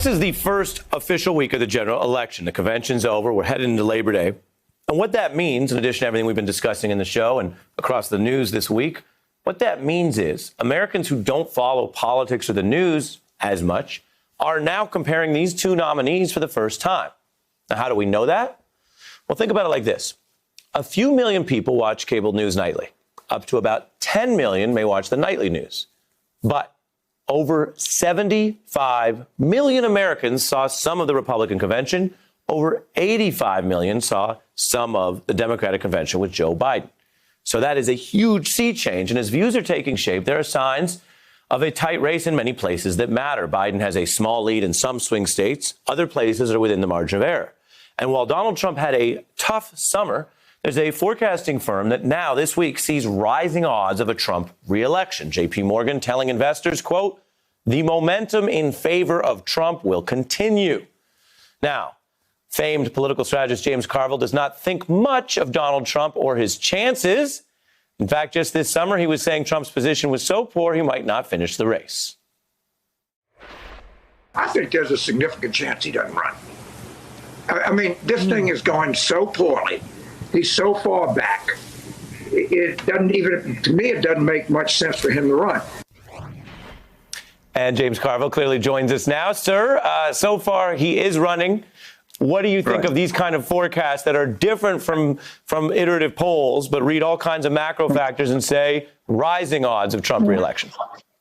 This is the first official week of the general election. The convention's over. We're heading into Labor Day. And what that means, in addition to everything we've been discussing in the show and across the news this week, what that means is Americans who don't follow politics or the news as much are now comparing these two nominees for the first time. Now, how do we know that? Well, think about it like this. A few million people watch cable news nightly. Up to about 10 million may watch the nightly news. But over 75 million Americans saw some of the Republican convention. Over 85 million saw some of the Democratic convention with Joe Biden. So that is a huge sea change. And as views are taking shape, there are signs of a tight race in many places that matter. Biden has a small lead in some swing states. Other places are within the margin of error. And while Donald Trump had a tough summer, there's a forecasting firm that now this week sees rising odds of a Trump re-election. J.P. Morgan telling investors, quote, the momentum in favor of Trump will continue. Now, famed political strategist James Carville does not think much of Donald Trump or his chances. In fact, just this summer, he was saying Trump's position was so poor he might not finish the race. I think there's a significant chance he doesn't run. I mean, this thing is going so poorly. He's so far back. It doesn't even, to me, it doesn't make much sense for him to run. And James Carville clearly joins us now. Sir, so far he is running. What do you think of these kind of forecasts that are different from iterative polls, but read all kinds of macro factors and say rising odds of Trump re-election?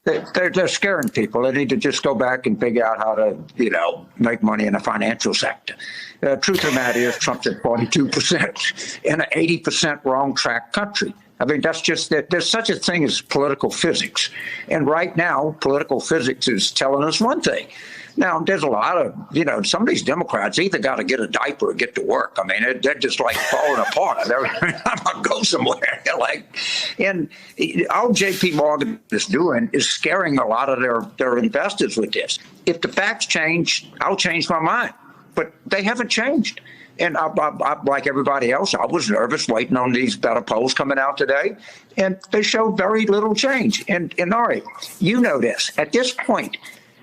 They're scaring people. They need to just go back and figure out how to, make money in the financial sector. Truth of the matter is Trump's at 42% in an 80% wrong track country. I mean, that's just that there's such a thing as political physics. And right now, political physics is telling us one thing. Now, there's a lot of, some of these Democrats either got to get a diaper or get to work. I mean, they're just like falling apart. Every time I go somewhere, and all J.P. Morgan is doing is scaring a lot of their investors with this. If the facts change, I'll change my mind. But they haven't changed. And I, like everybody else, I was nervous waiting on these better polls coming out today, and they showed very little change. And Ari, you know this. At this point,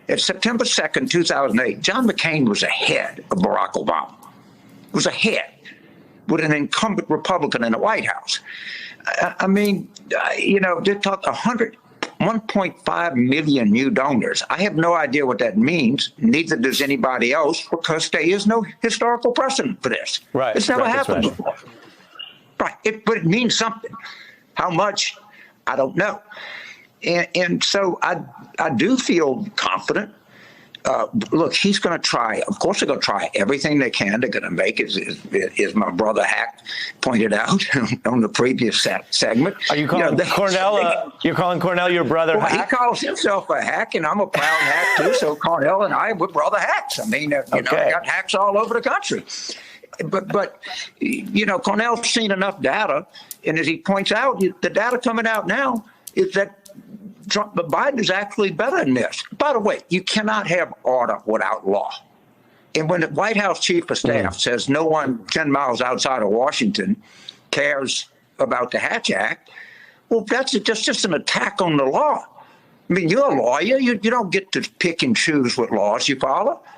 at September 2nd, 2008, John McCain was ahead of Barack Obama. Was ahead with an incumbent Republican in the White House. I mean, they talk 1.5 million new donors. I have no idea what that means. Neither does anybody else, because there is no historical precedent for this. Right. It's never happened before. Right. But it means something. How much? I don't know. And so I do feel confident. Look, he's going to try. Of course, they're going to try everything they can. They're going to make, as my brother Hack pointed out on the previous segment. Are you calling Cornell? You're calling Cornell your brother Hack? He calls himself a hack, and I'm a proud hack too. So Cornell and I were brother hacks. I mean, I got hacks all over the country. But Cornell's seen enough data, and as he points out, the data coming out now is that Biden is actually better than this. By the way, you cannot have order without law. And when the White House chief of staff says no one 10 miles outside of Washington cares about the Hatch Act, well, that's just an attack on the law. I mean, you're a lawyer. You don't get to pick and choose what laws you follow. I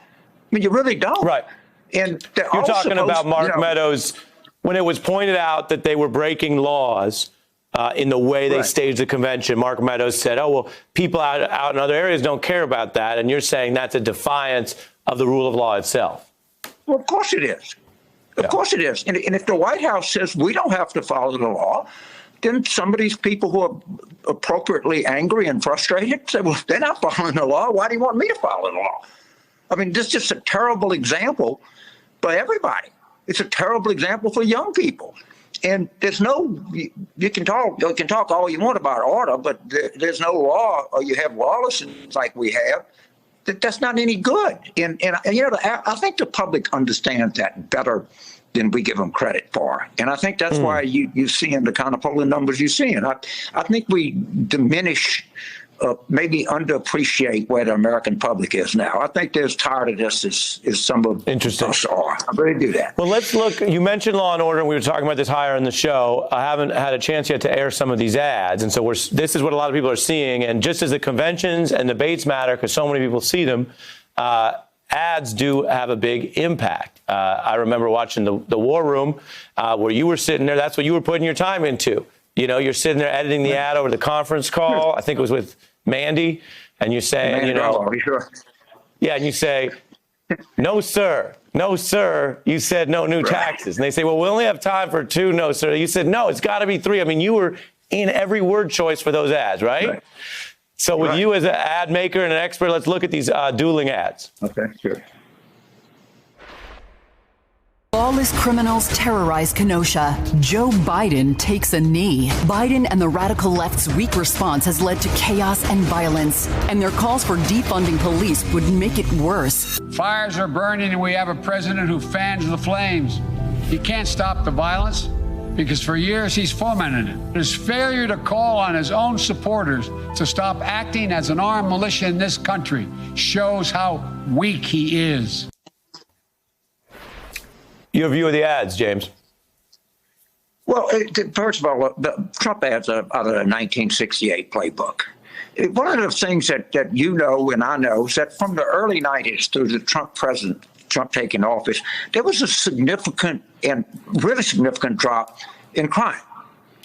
mean, you really don't. Right. And you're talking about Mark Meadows when it was pointed out that they were breaking laws. In the way they staged the convention, Mark Meadows said, oh, well, people out in other areas don't care about that. And you're saying that's a defiance of the rule of law itself. Well, of course it is. Of course it is. And if the White House says we don't have to follow the law, then some of these people who are appropriately angry and frustrated say, well, they're not following the law. Why do you want me to follow the law? I mean, this is just a terrible example for everybody. It's a terrible example for young people. And there's you can talk all you want about order, but there's no law, or you have lawlessness like we have. That's not any good. And I think the public understands that better than we give them credit for. And I think that's why you see in the kind of polling numbers you see. And I think we diminish, maybe underappreciate where the American public is now. I think they're as tired of this as some of us are. I really do that. Well, let's look. You mentioned Law and Order, and we were talking about this higher in the show. I haven't had a chance yet to air some of these ads. And so this is what a lot of people are seeing. And just as the conventions and debates matter, because so many people see them, ads do have a big impact. I remember watching the War Room where you were sitting there. That's what you were putting your time into. You know, you're sitting there editing the ad over the conference call. I think it was with Mandy. And you're saying, you know, yeah, and you say, no, sir. No, sir. You said no new taxes. And they say, well, we only have time for 2 no, sir. You said, no, it's got to be 3. I mean, you were in every word choice for those ads, right? So with you as an ad maker and an expert, let's look at these dueling ads. Okay, sure. Lawless criminals terrorize Kenosha. Joe Biden takes a knee. Biden and the radical left's weak response has led to chaos and violence, and their calls for defunding police would make it worse. Fires are burning, and we have a president who fans the flames. He can't stop the violence because for years he's fomented it. His failure to call on his own supporters to stop acting as an armed militia in this country shows how weak he is. Your view of the ads, James? Well, first of all, the Trump ads are out of the 1968 playbook. One of the things that you know and I know is that from the early 90s through the Trump taking office, there was a significant and really significant drop in crime.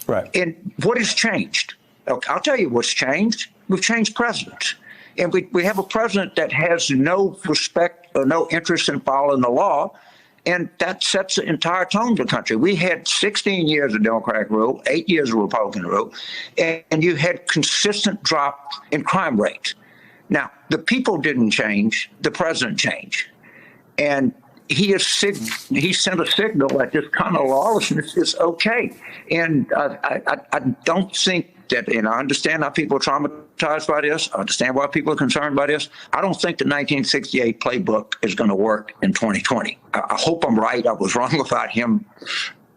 Right. And what has changed? Okay, I'll tell you what's changed. We've changed presidents. And we have a president that has no respect or no interest in following the law. And that sets the entire tone of the country. We had 16 years of Democratic rule, 8 years of Republican rule, and you had consistent drop in crime rates. Now, the people didn't change, the president changed. And he sent a signal that this kind of lawlessness is okay. And I don't think that, and I understand how people are traumatized by this. I understand why people are concerned by this. I don't think the 1968 playbook is going to work in 2020. I hope I'm right. I was wrong about him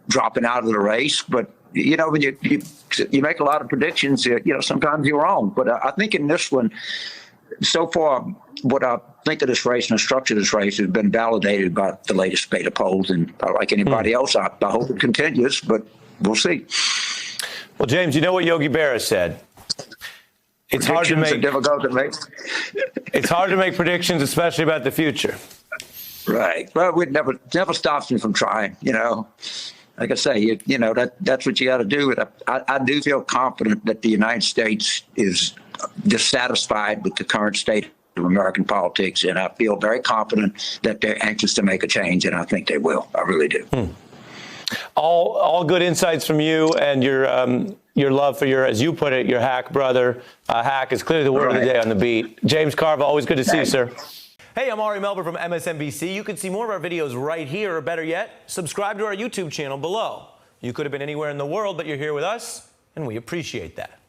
dropping out of the race. But, you know, when you make a lot of predictions, you know, sometimes you're wrong. But I think in this one, so far, what I think of this race and the structure of this race has been validated by the latest spate of polls. And like anybody else, I hope it continues, but we'll see. Well, James, you know what Yogi Berra said? It's hard to make. It's hard to make predictions, especially about the future. Right. Well, it never stops me from trying. You know, like I say, you know that's what you got to do. I do feel confident that the United States is dissatisfied with the current state of American politics, and I feel very confident that they're anxious to make a change, and I think they will. I really do. All good insights from you and your love for your, as you put it, your hack brother. Hack is clearly the word of the day on the beat. James Carville, always good to see you, sir. Hey, I'm Ari Melber from MSNBC. You can see more of our videos right here, or better yet, subscribe to our YouTube channel below. You could have been anywhere in the world, but you're here with us, and we appreciate that.